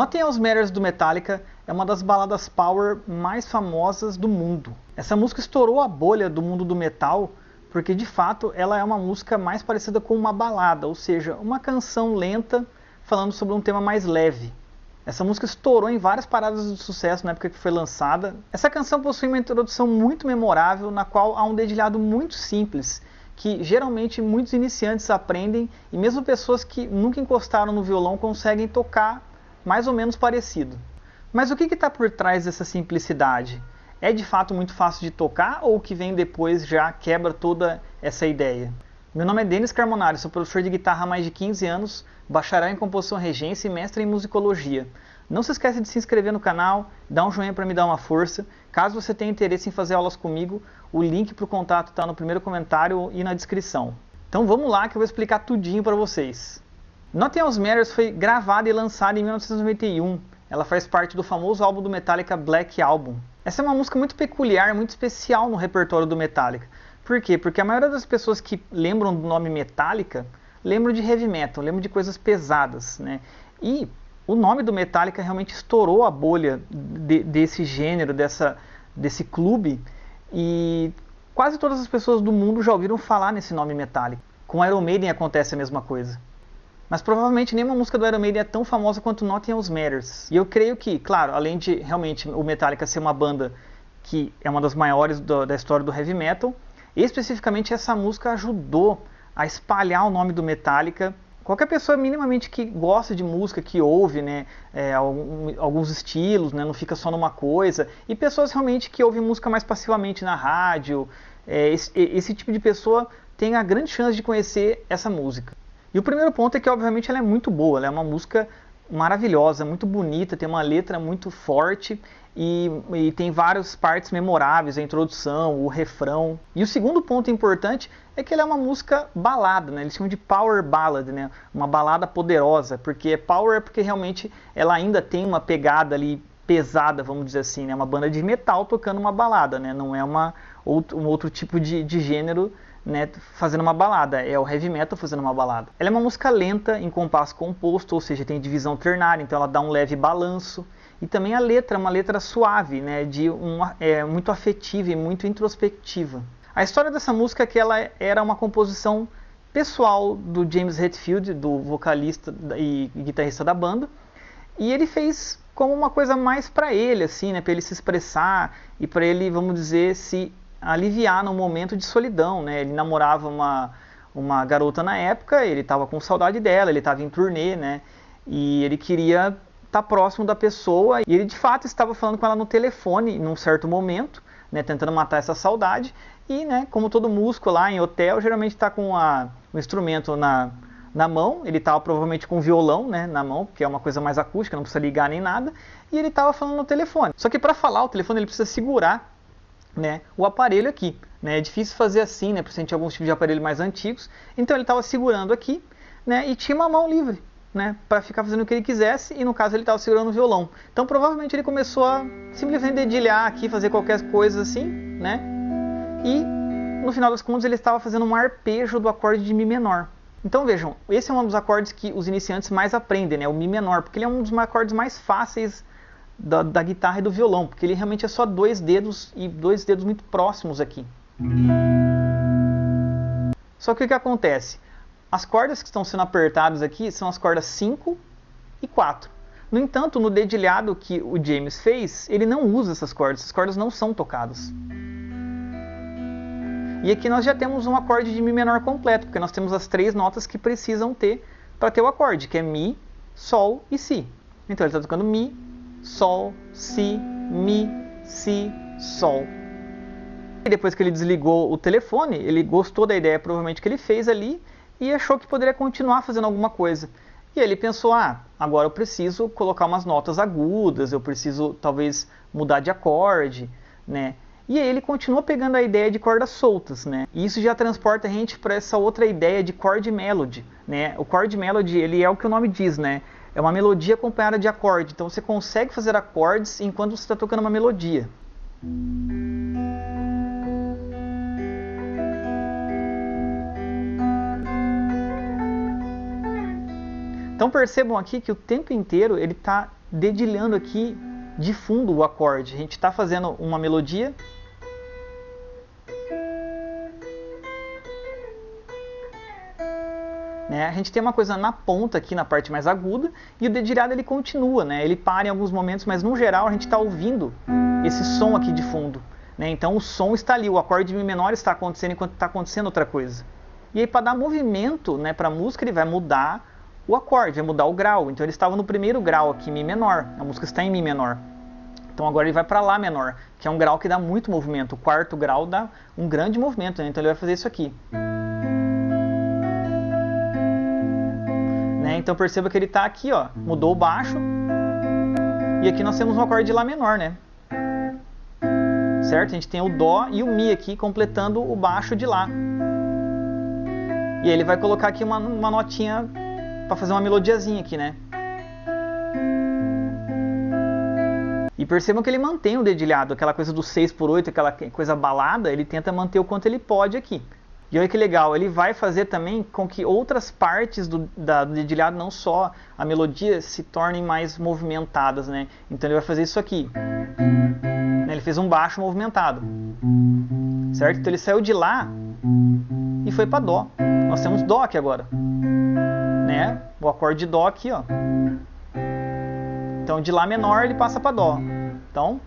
Nothing Else Matters do Metallica é uma das baladas power mais famosas do mundo. Essa música estourou a bolha do mundo do metal porque de fato ela é uma música mais parecida com uma balada, ou seja, uma canção lenta falando sobre um tema mais leve. Essa música estourou em várias paradas de sucesso na época que foi lançada. Essa canção possui uma introdução muito memorável, na qual há um dedilhado muito simples, que geralmente muitos iniciantes aprendem, e mesmo pessoas que nunca encostaram no violão conseguem tocar mais ou menos parecido. Mas o que está por trás dessa simplicidade? É de fato muito fácil de tocar ou o que vem depois já quebra toda essa ideia? Meu nome é Denis Carmonari, sou professor de guitarra há mais de 15 anos, bacharel em composição regência e mestre em musicologia. Não se esqueça de se inscrever no canal, dar um joinha para me dar uma força. Caso você tenha interesse em fazer aulas comigo, o link para o contato está no primeiro comentário e na descrição. Então vamos lá que eu vou explicar tudinho para vocês. Nothing Else Matters foi gravada e lançada em 1991. Ela faz parte do famoso álbum do Metallica Black Album. Essa é uma música muito peculiar, muito especial no repertório do Metallica. Por quê? Porque a maioria das pessoas que lembram do nome Metallica lembram de heavy metal, lembram de coisas pesadas, né? E o nome do Metallica realmente estourou a bolha desse gênero, desse clube, e quase todas as pessoas do mundo já ouviram falar nesse nome Metallica. Com Iron Maiden acontece a mesma coisa. Mas provavelmente nenhuma música do Iron Maiden é tão famosa quanto Nothing Else Matters. E eu creio que, claro, além de realmente o Metallica ser uma banda que é uma das maiores da história do heavy metal, especificamente essa música ajudou a espalhar o nome do Metallica. Qualquer pessoa minimamente que gosta de música, que ouve, né, alguns estilos, né, não fica só numa coisa, e pessoas realmente que ouvem música mais passivamente na rádio, esse tipo de pessoa tem a grande chance de conhecer essa música. E o primeiro ponto é que, obviamente, ela é muito boa, ela é uma música maravilhosa, muito bonita, tem uma letra muito forte e tem várias partes memoráveis, a introdução, o refrão. E o segundo ponto importante é que ela é uma música balada, né? Eles chamam de power ballad, né? Uma balada poderosa, porque power é porque realmente ela ainda tem uma pegada ali pesada, vamos dizer assim, né? Uma banda de metal tocando uma balada, né? Não é um outro tipo de gênero, né, fazendo uma balada, é o heavy metal fazendo uma balada. Ela é uma música lenta, em compasso composto, ou seja, tem divisão ternária, então ela dá um leve balanço. E também a letra, uma letra suave, né, muito afetiva e muito introspectiva. A história dessa música é que ela era uma composição pessoal do James Hetfield, do vocalista e guitarrista da banda, e ele fez como uma coisa mais para ele, assim, né, para ele se expressar e para ele, vamos dizer, se aliviar num momento de solidão, né? Ele namorava uma garota na época, ele estava com saudade dela, ele estava em turnê, né? E ele queria estar próximo da pessoa, e ele de fato estava falando com ela no telefone num certo momento, né? Tentando matar essa saudade, e, né, como todo músico lá em hotel, geralmente está com o instrumento na mão, ele estava provavelmente com o violão, né, na mão, que é uma coisa mais acústica, não precisa ligar nem nada, e ele estava falando no telefone. Só que para falar o telefone ele precisa segurar, né, o aparelho aqui, né, é difícil fazer assim, né, porque a gente tem alguns tipos de aparelho mais antigos, então ele estava segurando aqui, né, e tinha uma mão livre, né, para ficar fazendo o que ele quisesse, e no caso ele estava segurando o violão. Então provavelmente ele começou a simplesmente dedilhar aqui, fazer qualquer coisa assim, né, e no final das contas ele estava fazendo um arpejo do acorde de Mi menor. Então vejam, esse é um dos acordes que os iniciantes mais aprendem, né, o Mi menor, porque ele é um dos acordes mais fáceis da guitarra e do violão, porque ele realmente é só dois dedos e dois dedos muito próximos aqui. Só que o que acontece? As cordas que estão sendo apertadas aqui são as cordas 5 e 4. No entanto, no dedilhado que o James fez, ele não usa essas cordas não são tocadas. E aqui nós já temos um acorde de Mi menor completo, porque nós temos as três notas que precisam ter para ter o acorde, que é Mi, Sol e Si. Então ele está tocando Mi, Sol, Si, Mi, Si, Sol. E depois que ele desligou o telefone, ele gostou da ideia provavelmente que ele fez ali e achou que poderia continuar fazendo alguma coisa. E aí ele pensou, agora eu preciso colocar umas notas agudas, eu preciso talvez mudar de acorde, né? E aí ele continua pegando a ideia de cordas soltas, né? E isso já transporta a gente para essa outra ideia de chord melody, né? O chord melody, ele é o que o nome diz, né? É uma melodia acompanhada de acorde. Então você consegue fazer acordes enquanto você está tocando uma melodia. Então percebam aqui que o tempo inteiro ele está dedilhando aqui de fundo o acorde. A gente está fazendo uma melodia. Né? A gente tem uma coisa na ponta aqui, na parte mais aguda, e o dedilhado ele continua, né? Ele para em alguns momentos, mas no geral a gente está ouvindo esse som aqui de fundo. Né? Então o som está ali, o acorde de Mi menor está acontecendo enquanto está acontecendo outra coisa. E aí para dar movimento, né, para a música, ele vai mudar o acorde, vai mudar o grau. Então ele estava no primeiro grau aqui, Mi menor, a música está em Mi menor. Então agora ele vai para Lá menor, que é um grau que dá muito movimento. O quarto grau dá um grande movimento, né? Então ele vai fazer isso aqui. Né? Então perceba que ele está aqui, ó, mudou o baixo. E aqui nós temos um acorde de Lá menor, né? Certo? A gente tem o Dó e o Mi aqui completando o baixo de Lá. E aí ele vai colocar aqui uma notinha para fazer uma melodiazinha aqui, né? E percebam que ele mantém o dedilhado, aquela coisa do 6/8, aquela coisa balada, ele tenta manter o quanto ele pode aqui. E olha que legal, ele vai fazer também com que outras partes do dedilhado, não só a melodia, se tornem mais movimentadas, né? Então ele vai fazer isso aqui. Ele fez um baixo movimentado. Certo? Então ele saiu de Lá e foi para Dó. Nós temos Dó aqui agora. Né? O acorde de Dó aqui, ó. Então de Lá menor ele passa para Dó. Então,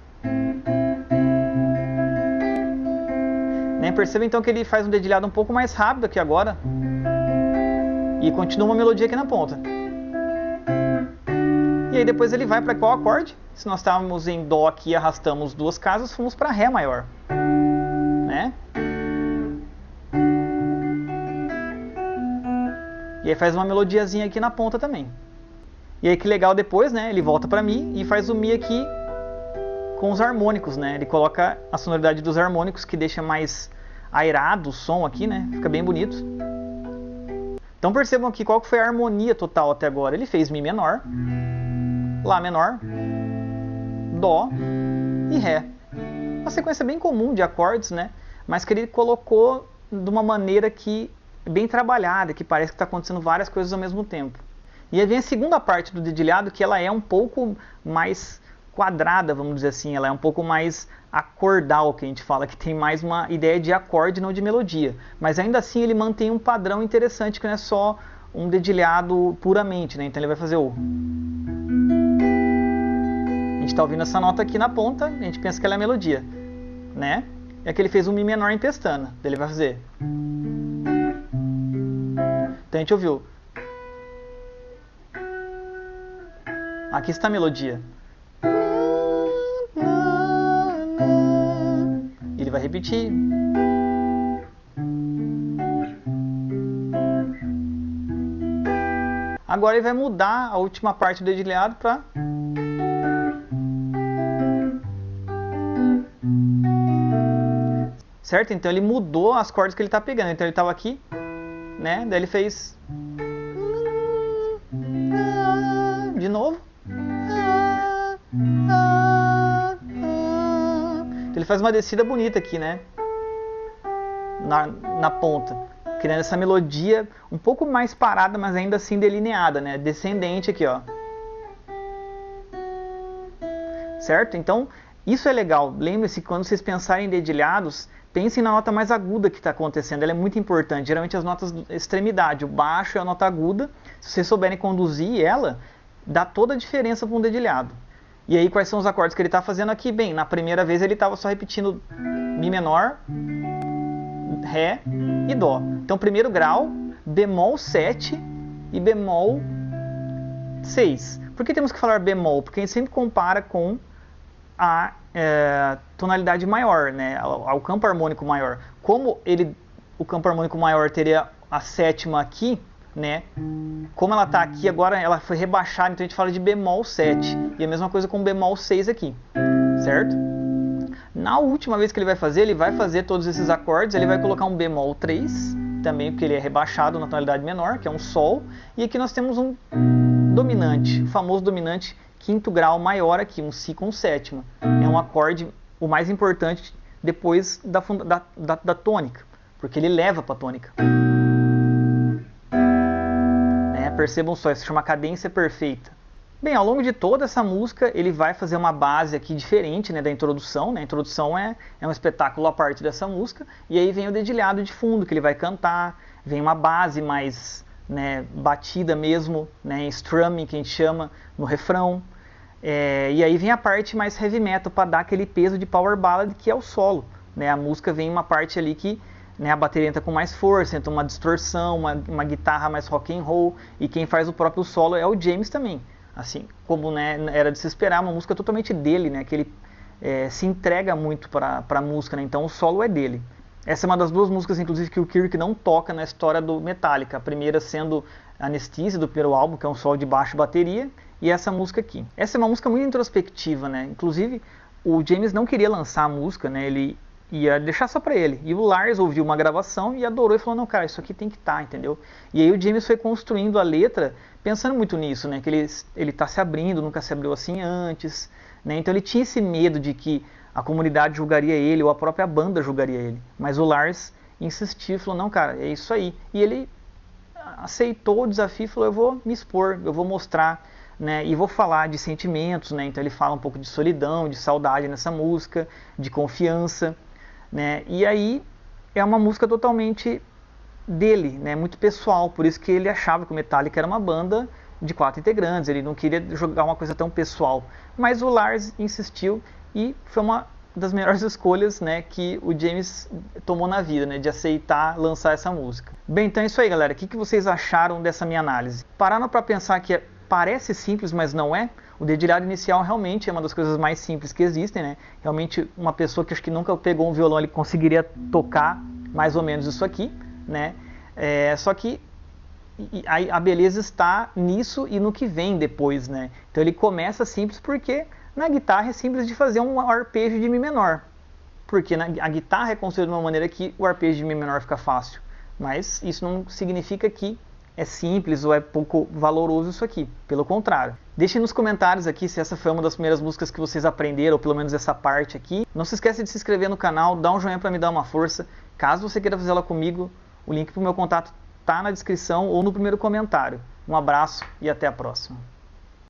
né? Perceba então que ele faz um dedilhado um pouco mais rápido aqui agora. E continua uma melodia aqui na ponta. E aí depois ele vai para qual acorde? Se nós estávamos em Dó aqui e arrastamos duas casas, fomos para Ré maior. Né? E aí faz uma melodiazinha aqui na ponta também. E aí que legal depois, né? Ele volta para Mi e faz o Mi aqui com os harmônicos, né? Ele coloca a sonoridade dos harmônicos que deixa mais airado o som aqui, né? Fica bem bonito. Então percebam aqui qual que foi a harmonia total até agora. Ele fez Mi menor, Lá menor, Dó e Ré. Uma sequência bem comum de acordes, né? Mas que ele colocou de uma maneira que bem trabalhada, que parece que está acontecendo várias coisas ao mesmo tempo. E aí vem a segunda parte do dedilhado, que ela é um pouco mais quadrada, vamos dizer assim, ela é um pouco mais acordal, que a gente fala, que tem mais uma ideia de acorde, não de melodia. Mas ainda assim ele mantém um padrão interessante, que não é só um dedilhado puramente, né? Então ele vai fazer o... A gente está ouvindo essa nota aqui na ponta, a gente pensa que ela é melodia, né? É que ele fez um Mi menor em pestana, daí ele vai fazer... Então a gente ouviu. Aqui está a melodia. Ele vai repetir. Agora ele vai mudar a última parte do dedilhado para... Certo? Então ele mudou as cordas que ele está pegando. Então ele estava aqui, né? Daí ele fez... De novo. Então ele faz uma descida bonita aqui, né? Na ponta. Criando essa melodia um pouco mais parada, mas ainda assim delineada, né? Descendente aqui, ó. Certo? Então, isso é legal. Lembre-se que quando vocês pensarem em dedilhados, pensem na nota mais aguda que está acontecendo. Ela é muito importante. Geralmente as notas de extremidade. O baixo é a nota aguda. Se vocês souberem conduzir ela, dá toda a diferença para um dedilhado. E aí quais são os acordes que ele está fazendo aqui? Bem, na primeira vez ele estava só repetindo Mi menor, Ré e Dó. Então primeiro grau, bemol 7 e bemol 6. Por que temos que falar bemol? Porque a gente sempre compara com a tonalidade maior, né? Ao campo harmônico maior. Como o campo harmônico maior teria a sétima aqui, né? Como ela está aqui agora, ela foi rebaixada, então a gente fala de bemol 7. E a mesma coisa com bemol 6 aqui, certo? Na última vez que ele vai fazer todos esses acordes, ele vai colocar um bemol 3, também porque ele é rebaixado na tonalidade menor, que é um Sol. E aqui nós temos um dominante, o famoso dominante quinto grau maior aqui, um Si com sétima. É um acorde, o mais importante depois da tônica, porque ele leva para a tônica. Percebam só, isso se chama cadência perfeita. Bem, ao longo de toda essa música, ele vai fazer uma base aqui diferente, né, da introdução. Né? A introdução é um espetáculo à parte dessa música, e aí vem o dedilhado de fundo, que ele vai cantar, vem uma base mais, né, batida mesmo, né, em strumming, que a gente chama, no refrão. E aí vem a parte mais heavy metal, para dar aquele peso de power ballad, que é o solo. Né? A música vem uma parte ali que, né, a bateria entra com mais força, entra uma distorção, uma guitarra mais rock and roll, e quem faz o próprio solo é o James também. Assim, como, né, era de se esperar, uma música totalmente dele, né, que ele se entrega muito para a música, né, então o solo é dele. Essa é uma das duas músicas, inclusive, que o Kirk não toca na história do Metallica, a primeira sendo Anesthesia, do primeiro álbum, que é um solo de baixo e bateria, e essa música aqui. Essa é uma música muito introspectiva, né, inclusive o James não queria lançar a música, né, ele ia deixar só pra ele. E o Lars ouviu uma gravação e adorou e falou, não, cara, isso aqui tem que estar, entendeu? E aí o James foi construindo a letra pensando muito nisso, né? Que ele tá se abrindo, nunca se abriu assim antes, né? Então ele tinha esse medo de que a comunidade julgaria ele ou a própria banda julgaria ele. Mas o Lars insistiu e falou, não, cara, é isso aí. E ele aceitou o desafio e falou, eu vou me expor, eu vou mostrar, né, e vou falar de sentimentos, né? Então ele fala um pouco de solidão, de saudade nessa música, de confiança. Né? E aí é uma música totalmente dele, né? Muito pessoal, por isso que ele achava que o Metallica era uma banda de 4 integrantes, ele não queria jogar uma coisa tão pessoal. Mas o Lars insistiu e foi uma das melhores escolhas, né, que o James tomou na vida, né, de aceitar lançar essa música. Bem, então é isso aí, galera. O que vocês acharam dessa minha análise? Pararam para pensar que parece simples, mas não é? O dedilhado inicial realmente é uma das coisas mais simples que existem, né? Realmente uma pessoa que acho que nunca pegou um violão, ele conseguiria tocar mais ou menos isso aqui, né? Só que a beleza está nisso e no que vem depois, né? Então ele começa simples porque na guitarra é simples de fazer um arpejo de Mi menor. Porque a guitarra é construída de uma maneira que o arpejo de Mi menor fica fácil. Mas isso não significa que é simples ou é pouco valoroso isso aqui. Pelo contrário. Deixem nos comentários aqui se essa foi uma das primeiras músicas que vocês aprenderam, ou pelo menos essa parte aqui. Não se esqueça de se inscrever no canal, dá um joinha para me dar uma força. Caso você queira fazer ela comigo, o link para o meu contato está na descrição ou no primeiro comentário. Um abraço e até a próxima.